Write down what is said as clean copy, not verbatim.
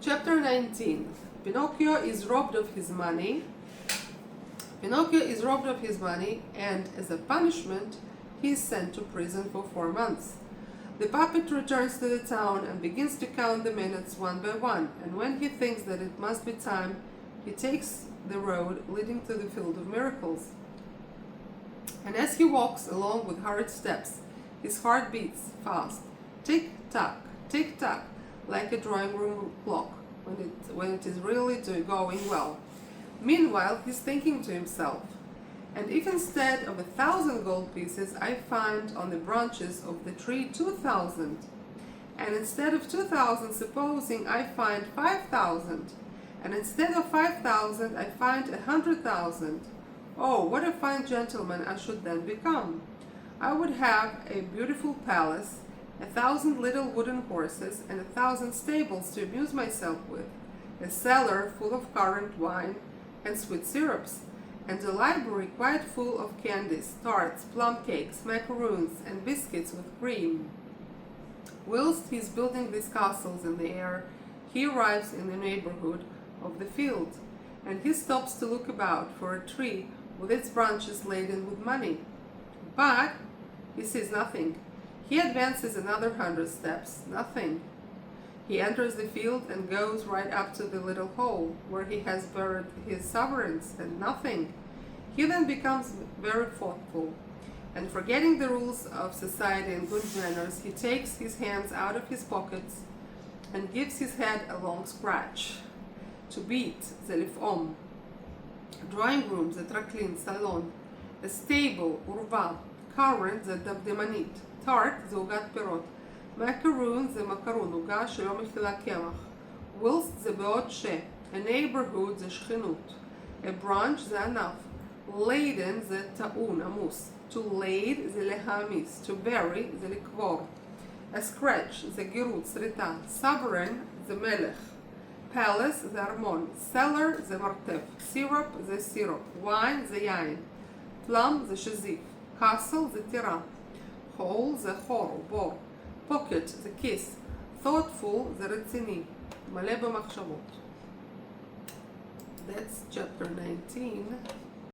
Chapter 19. Pinocchio is robbed of his money. Pinocchio is robbed of his money, and as a punishment, he is sent to prison for 4 months. The puppet returns to the town and begins to count the minutes one by one, and when he thinks that it must be time, he takes the road leading to the field of miracles. And as he walks along with hurried steps, his heart beats fast, tick-tock, like a drawing room clock, when it is really going well. Meanwhile, he's thinking to himself, and if instead of 1,000 gold pieces I find on the branches of the tree 2,000, and instead of 2,000 supposing I find 5,000, and instead of 5,000 I find 100,000, oh, what a fine gentleman I should then become! I would have a beautiful palace, 1,000 little wooden horses, and 1,000 stables to amuse myself with, a cellar full of currant wine and sweet syrups, and a library quite full of candies, tarts, plum cakes, macaroons, and biscuits with cream. Whilst he is building these castles in the air, he arrives in the neighborhood of the field, and he stops to look about for a tree with its branches laden with money. But he sees nothing. He advances another 100 steps, nothing. He enters the field and goes right up to the little hole where he has buried his sovereigns, and nothing. He then becomes very thoughtful, and forgetting the rules of society and good manners, he takes his hands out of his pockets and gives his head a long scratch. To beat, זה לפעום. Drawing room, זה טרקלין, סלון. A stable, עורבה. Currant, זה דמדמנית. Tart, זה עוגת פירות. Macaroon זה מקרון, עוגה שלא מכילה קמח. Whilst זה בעוד ש. A neighborhood זה שכנות. A branch זה ענף. Laden זה טעון, עמוס. To lade זה להעמיס. To bury זה לקבור. A scratch זה גירוץ, שריטה. Sovereign זה מלך. Palace זה ארמון. Cellar זה מרתף. Syrup זה סירופ. Wine זה יין. Plum זה שזיף. Castle זה טירה. Hole זה חור, בור. Pocket זה כיס. Thoughtful זה רציני. מלא במחשבות. That's chapter 19.